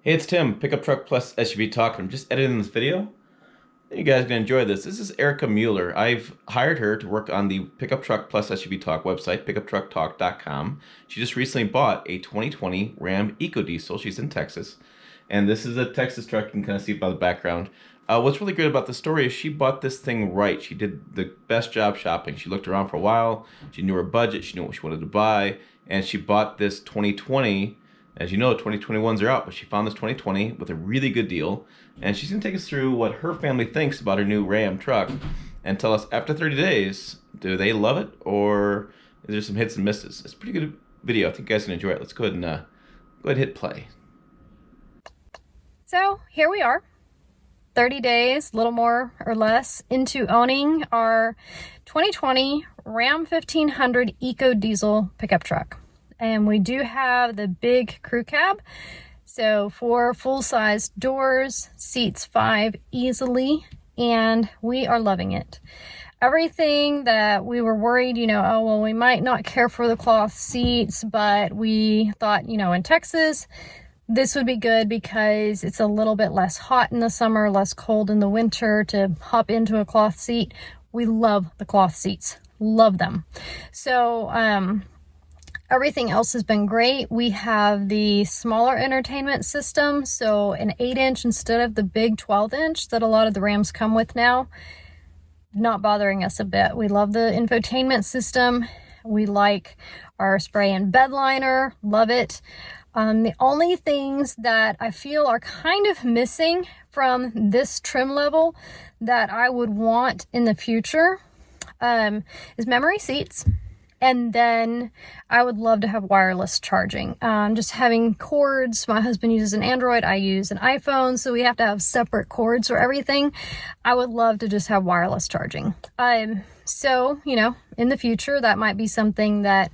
Hey, it's Tim, Pickup Truck Plus SUV Talk. I'm just editing this video. You guys are going to enjoy this. This is Erica Mueller. I've hired her to work on the Pickup Truck Plus SUV Talk website, pickuptrucktalk.com. She just recently bought a 2020 Ram EcoDiesel. She's in Texas. And this is a Texas truck. You can kind of see it by the background. What's really great about the story is she bought this thing right. She did the best job shopping. She looked around for a while. She knew her budget. She knew what she wanted to buy. And she bought this 2020. As you know, 2021s are out, but she found this 2020 with a really good deal, and she's going to take us through what her family thinks about her new Ram truck and tell us, after 30 days, do they love it, or is there some hits and misses? It's a pretty good video. I think you guys can enjoy it. Let's go ahead and hit play. So here we are, 30 days, a little more or less, into owning our 2020 Ram 1500 EcoDiesel pickup truck. And we do have the big crew cab, so 4 full-size doors, seats 5 easily, and we are loving it. Everything that we were worried, oh, well, we might not care for the cloth seats, but we thought, in Texas, this would be good because it's a little bit less hot in the summer, less cold in the winter to hop into a cloth seat. We love the cloth seats, love them. So, everything else has been great. We have the smaller entertainment system, so an 8-inch instead of the big 12-inch that a lot of the Rams come with now. Not bothering us a bit. We love the infotainment system. We like our spray and bed liner. Love it. The only things that I feel are kind of missing from this trim level that I would want in the future is memory seats. And then I would love to have wireless charging. Just having cords. My husband uses an Android. I use an iPhone. So we have to have separate cords for everything. I would love to just have wireless charging. So, in the future, that might be something that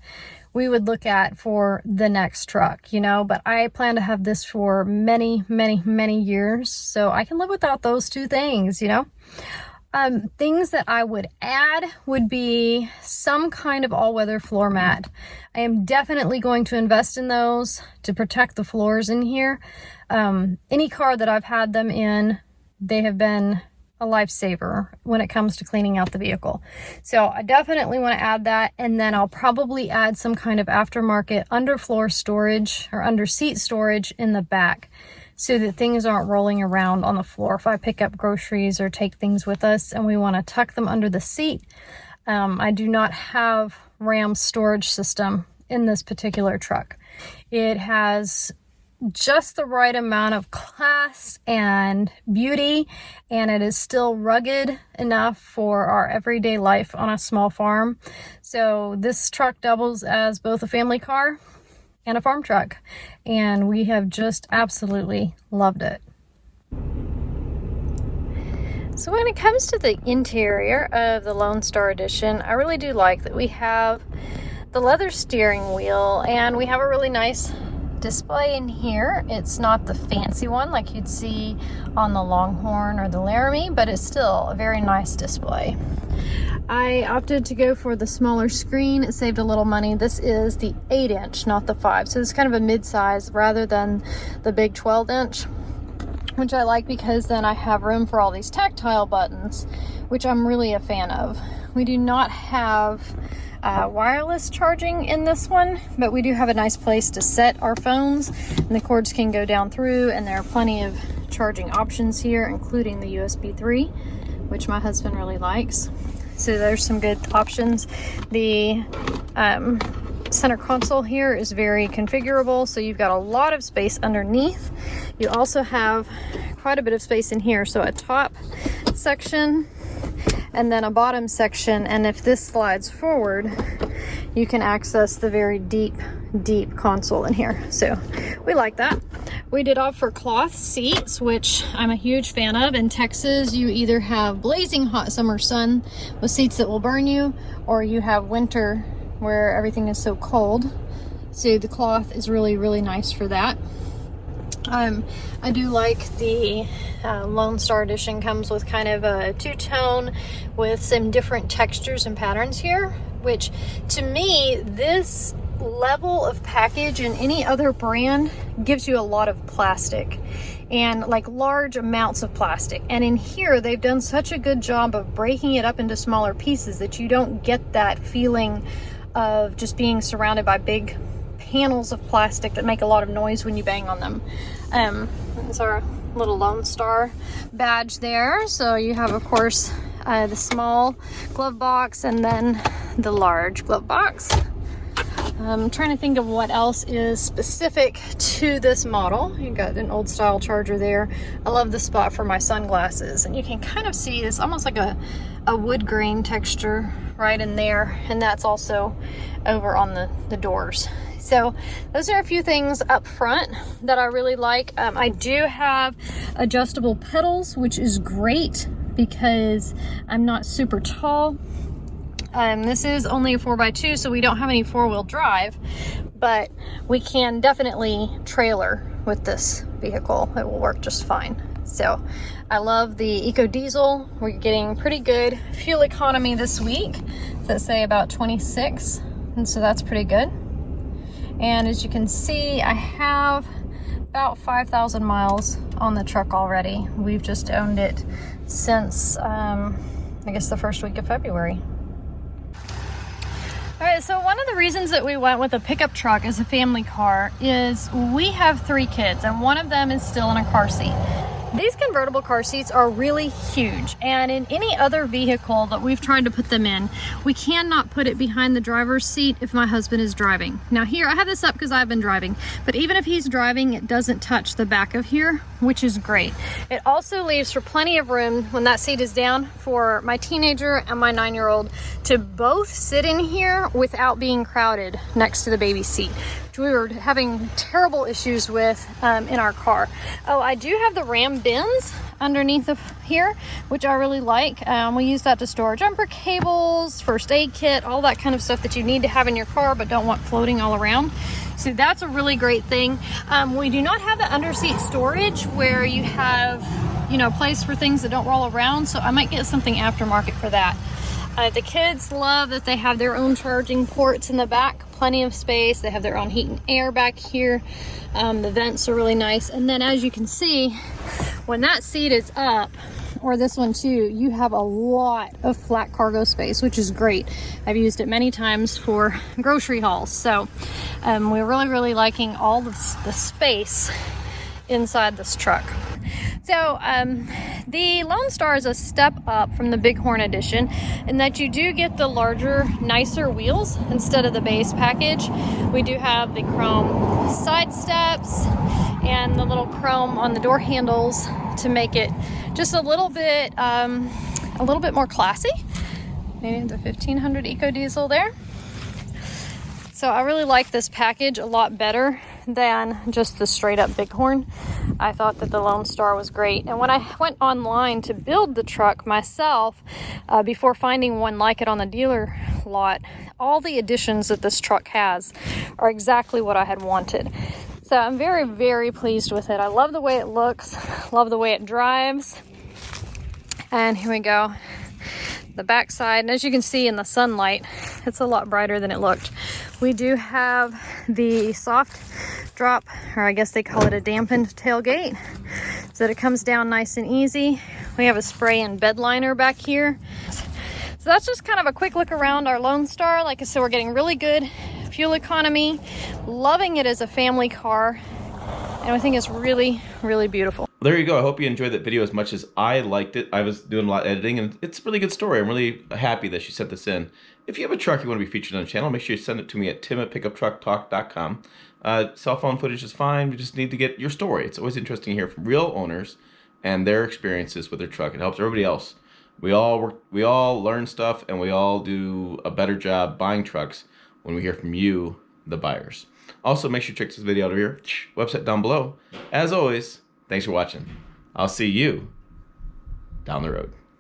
we would look at for the next truck, But I plan to have this for many, many, many years. So I can live without those two things, Things that I would add would be some kind of all-weather floor mat. I am definitely going to invest in those to protect the floors in here. Any car that I've had them in, they have been a lifesaver when it comes to cleaning out the vehicle. So I definitely want to add that, and then I'll probably add some kind of aftermarket underfloor storage or under seat storage in the back, so that things aren't rolling around on the floor. If I pick up groceries or take things with us and we want to tuck them under the seat, I do not have Ram's storage system in this particular truck. It has just the right amount of class and beauty, and it is still rugged enough for our everyday life on a small farm. So this truck doubles as both a family car and a farm truck, and we have just absolutely loved it. So when it comes to the interior of the Lone Star Edition, I really do like that we have the leather steering wheel, and we have a really nice display in here. It's not the fancy one like you'd see on the Longhorn or the Laramie, but it's still a very nice display. I opted to go for the smaller screen. It saved a little money. This is the 8-inch, not the 5. So it's kind of a mid-size rather than the big 12-inch, which I like because then I have room for all these tactile buttons, which I'm really a fan of. We do not have wireless charging in this one, but we do have a nice place to set our phones, and the cords can go down through, and there are plenty of charging options here, including the USB 3, which my husband really likes. So there's some good options. The center console here is very configurable, so you've got a lot of space underneath. You also have quite a bit of space in here, so a top section and then a bottom section, and if this slides forward, you can access the very deep console in here. So we like that. We did opt for cloth seats, which I'm a huge fan of. In Texas, you either have blazing hot summer sun with seats that will burn you, or you have winter where everything is so cold. So the cloth is really, really nice for that. I do like the Lone Star Edition comes with kind of a two-tone with some different textures and patterns here, which to me, this level of package in any other brand gives you a lot of plastic and like large amounts of plastic. And in here, they've done such a good job of breaking it up into smaller pieces that you don't get that feeling of just being surrounded by big panels of plastic that make a lot of noise when you bang on them. There's our little Lone Star badge there. So you have, of course, the small glove box and then the large glove box. I'm trying to think of what else is specific to this model. You got an old style charger there. I love the spot for my sunglasses, and you can kind of see it's almost like a wood grain texture right in there, and that's also over on the doors. So those are a few things up front that I really like. I do have adjustable pedals, which is great because I'm not super tall. This is only a 4x2, so we don't have any four-wheel drive, but we can definitely trailer with this vehicle. It will work just fine. So I love the EcoDiesel. We're getting pretty good fuel economy this week. Let's say about 26, and so that's pretty good. And as you can see, I have about 5,000 miles on the truck already. We've just owned it since, I guess, the first week of February. All right, so one of the reasons that we went with a pickup truck as a family car is we have 3 kids and one of them is still in a car seat. These convertible car seats are really huge, and in any other vehicle that we've tried to put them in, we cannot put it behind the driver's seat if my husband is driving. Now here, I have this up because I've been driving, but even if he's driving, it doesn't touch the back of here, which is great. It also leaves for plenty of room when that seat is down for my teenager and my 9-year-old to both sit in here without being crowded next to the baby seat. We were having terrible issues with in our car. Oh, I do have the Ram bins underneath of here, which I really like. We use that to store jumper cables, first aid kit, all that kind of stuff that you need to have in your car but don't want floating all around. So that's a really great thing. We do not have the underseat storage where you have, place for things that don't roll around, so I might get something aftermarket for that. The kids love that they have their own charging ports in the back, plenty of space. They have their own heat and air back here. The vents are really nice. And then as you can see, when that seat is up, or this one too, you have a lot of flat cargo space, which is great. I've used it many times for grocery hauls. So we're really liking all of the space inside this truck. So the Lone Star is a step up from the Bighorn Edition in that you do get the larger, nicer wheels instead of the base package. We do have the chrome side steps and the little chrome on the door handles to make it just a little bit more classy. Maybe the 1500 EcoDiesel there. So I really like this package a lot better than just the straight up Bighorn. I thought that the Lone Star was great. And when I went online to build the truck myself, before finding one like it on the dealer lot, all the additions that this truck has are exactly what I had wanted. So I'm very pleased with it. I love the way it looks, love the way it drives. And here we go. The backside, and as you can see in the sunlight, it's a lot brighter than it looked. We do have the soft drop, or I guess they call it a dampened tailgate, so that it comes down nice and easy. We have a spray and bed liner back here. So that's just kind of a quick look around our Lone Star. Like I said, we're getting really good fuel economy, loving it as a family car, and I think it's really beautiful. There you go. I hope you enjoyed that video as much as I liked it. I was doing a lot of editing, and it's a really good story. I'm really happy that she sent this in. If you have a truck you want to be featured on the channel, make sure you send it to me at tim@pickuptrucktalk.com. Cell phone footage is fine. We just need to get your story. It's always interesting to hear from real owners and their experiences with their truck. It helps everybody else. We all learn stuff, and we all do a better job buying trucks when we hear from you, the buyers. Also, make sure you check this video out over here. Website down below. As always, thanks for watching. I'll see you down the road.